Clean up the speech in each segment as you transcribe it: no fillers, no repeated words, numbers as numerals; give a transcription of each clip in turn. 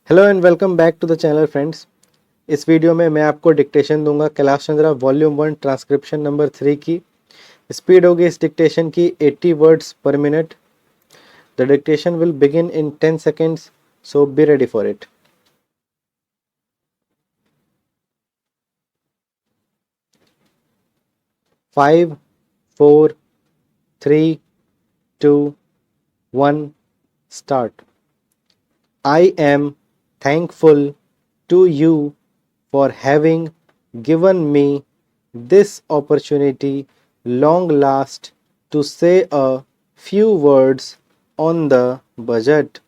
Hello and welcome back to the channel friends. इस video में मैं आपको डिक्टेशन दूंगा Kailash Chandra volume 1 transcription number 3 की। स्पीड होगी इस डिक्टेशन की 80 वर्ड्स पर minute. The dictation will begin in 10 seconds, so be ready for it. 5, 4, 3, 2, 1, start. I am thankful to you for having given me this opportunity long last to say a few words on the budget.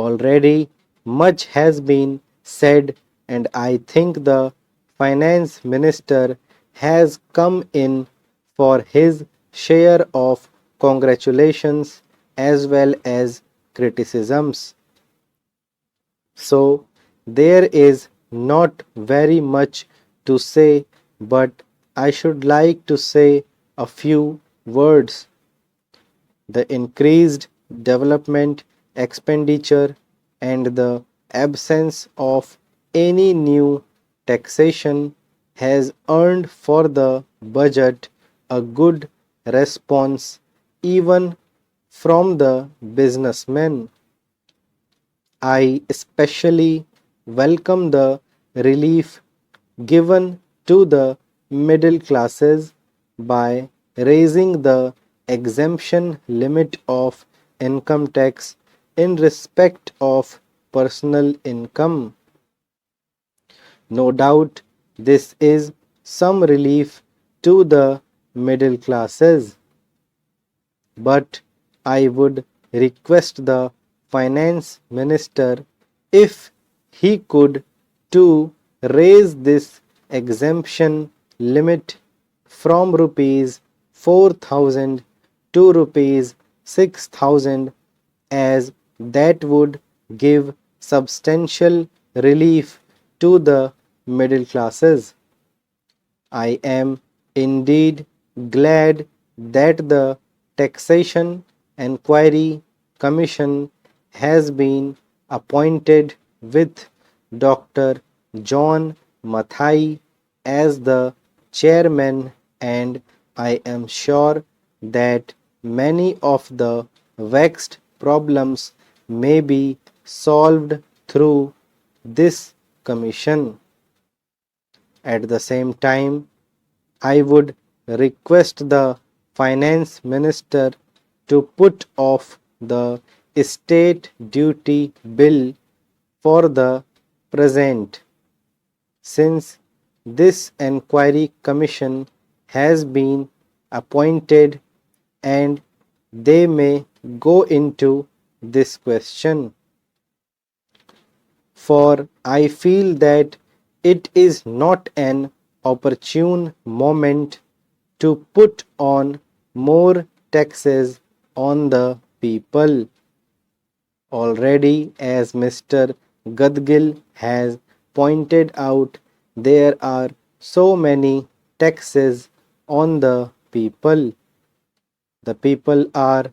Already much has been said, and I think the finance minister has come in for his share of congratulations as well as criticisms. So there is not very much to say, but I should like to say a few words. The increased development expenditure and the absence of any new taxation has earned for the budget a good response even from the businessmen. I especially welcome the relief given to the middle classes by raising the exemption limit of income tax in respect of personal income. No doubt this is some relief to the middle classes, but I would request the finance minister if he could to raise this exemption limit from rupees 4,000 to rupees 6,000, as that would give substantial relief to the middle classes. I am indeed glad that the Taxation Enquiry Commission has been appointed with Dr. John Mathai as the chairman, and I am sure that many of the vexed problems may be solved through this commission. At the same time, I would request the finance minister to put off the state duty bill for the present, since this enquiry commission has been appointed and they may go into this question. For I feel that it is not an opportune moment to put on more taxes on the people. Already, as Mr. Gadgil has pointed out, there are so many taxes on the people. The people are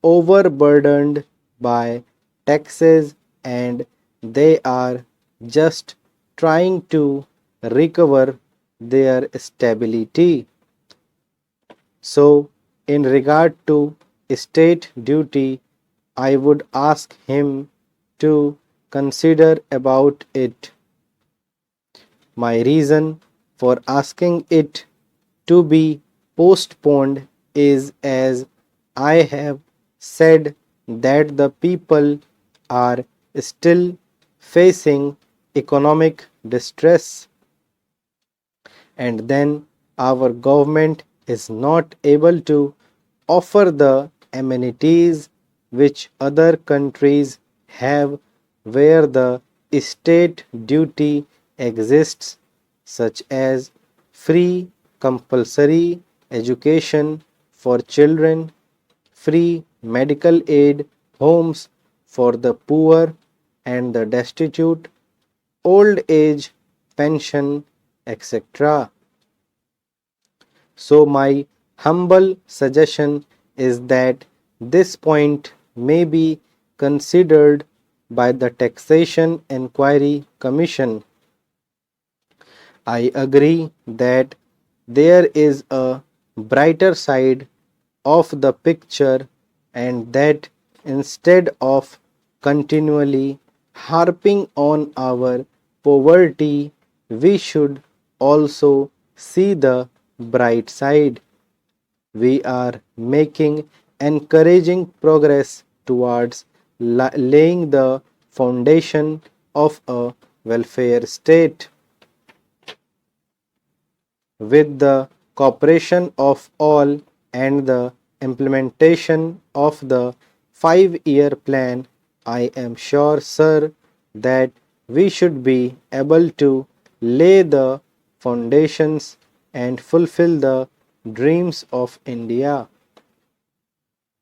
overburdened by taxes and they are just trying to recover their stability. So, in regard to state duty, I would ask him to consider about it. My reason for asking it to be postponed is, as I have said, that the people are still facing economic distress, and then our government is not able to offer the amenities which other countries have, where the state duty exists, such as free compulsory education for children, free medical aid, homes for the poor and the destitute, old age pension, etc. So, my humble suggestion is that this point may be considered by the Taxation Inquiry Commission. I agree that there is a brighter side of the picture, and that instead of continually harping on our poverty, we should also see the bright side. We are making encouraging progress towards laying the foundation of a welfare state. With the cooperation of all and the implementation of the 5-year plan, I am sure, sir, that we should be able to lay the foundations and fulfill the dreams of India.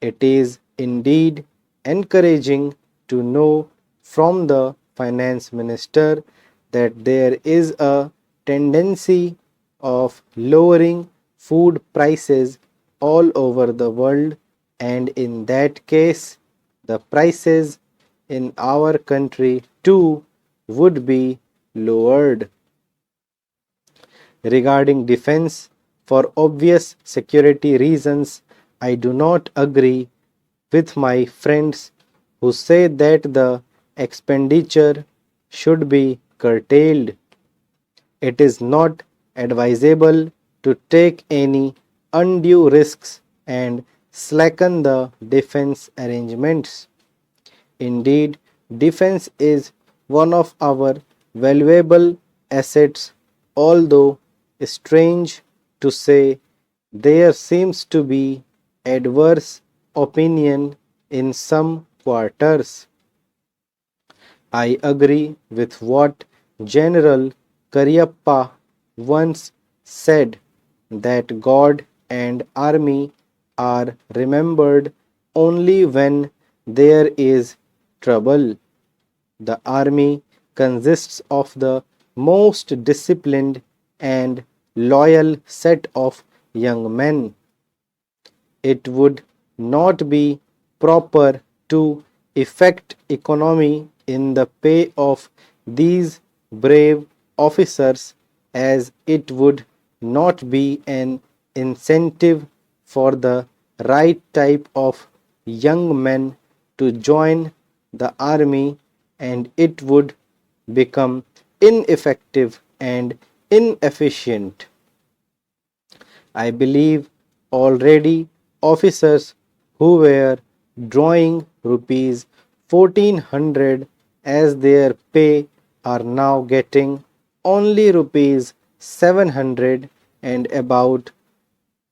It is indeed encouraging to know from the finance minister that there is a tendency of lowering food prices all over the world, and in that case, the prices in our country too would be lowered. Regarding defense, for obvious security reasons, I do not agree with my friends who say that the expenditure should be curtailed. It is not advisable to take any undue risks and slacken the defense arrangements. Indeed, defense is one of our valuable assets, although strange to say, there seems to be adverse opinion in some quarters. I agree with what General Cariappa once said, that God and army are remembered only when there is trouble. The army consists of the most disciplined and loyal set of young men. It would not be proper to effect economy in the pay of these brave officers, as it would not be an incentive for the right type of young men to join the army, and it would become ineffective and inefficient. I believe already officers who were drawing rupees 1400 as their pay are now getting only rupees 700 and about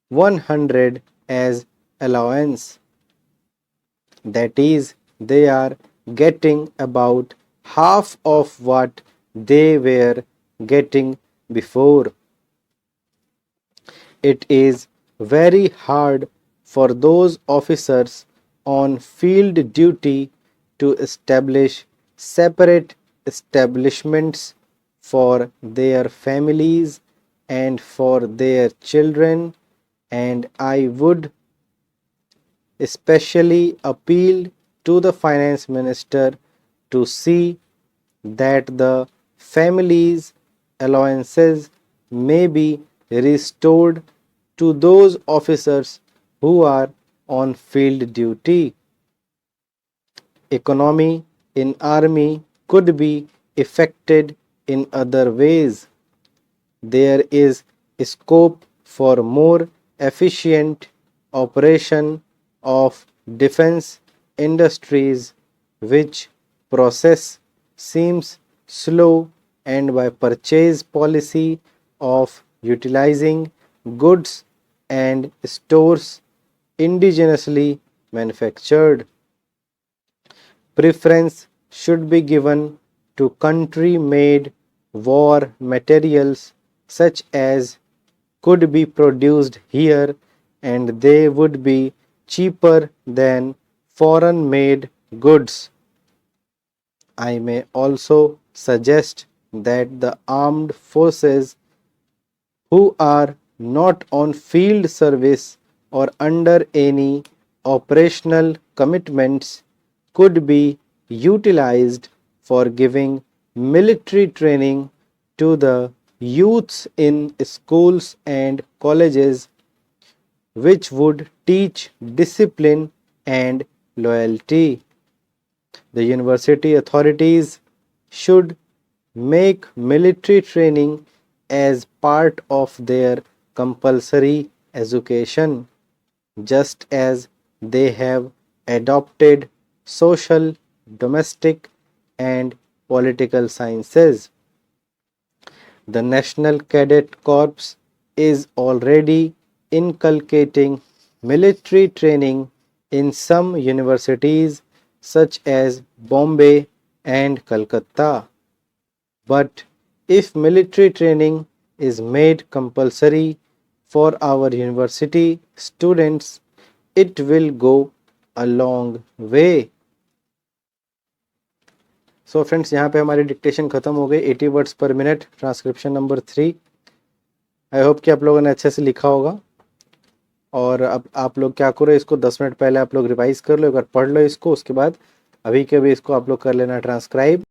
100 as allowance. That is, they are getting about half of what they were getting before. It is very hard for those officers on field duty to establish separate establishments for their families and for their children, and I would especially appeal to the finance minister to see that the families' allowances may be restored to those officers who are on field duty. Economy in army could be affected in other ways. There is scope for more efficient operation of defense industries, which process seems slow, and by purchase policy of utilizing goods and stores indigenously manufactured. Preference should be given to country made war materials such as could be produced here, and they would be cheaper than foreign made goods. I may also suggest that the armed forces who are not on field service or under any operational commitments could be utilized for giving military training to the youths in schools and colleges, which would teach discipline and loyalty. The university authorities should make military training as part of their compulsory education, just as they have adopted social, domestic, and political sciences. The National Cadet Corps is already inculcating military training in some universities such as Bombay and Calcutta. But if military training is made compulsory for our university students, it will go a long way. So friends, यहाँ पे हमारी dictation खत्म हो गई 80 words पर minute, transcription number 3। I hope कि आप लोगों ने अच्छे से लिखा होगा। और अब आप लोग क्या करो, इसको 10 मिनट पहले आप लोग रिवाइज कर लो, एक बार पढ़ लो इसको, उसके बाद अभी के अभी इसको आप लोग कर लेना ट्रांसक्राइब।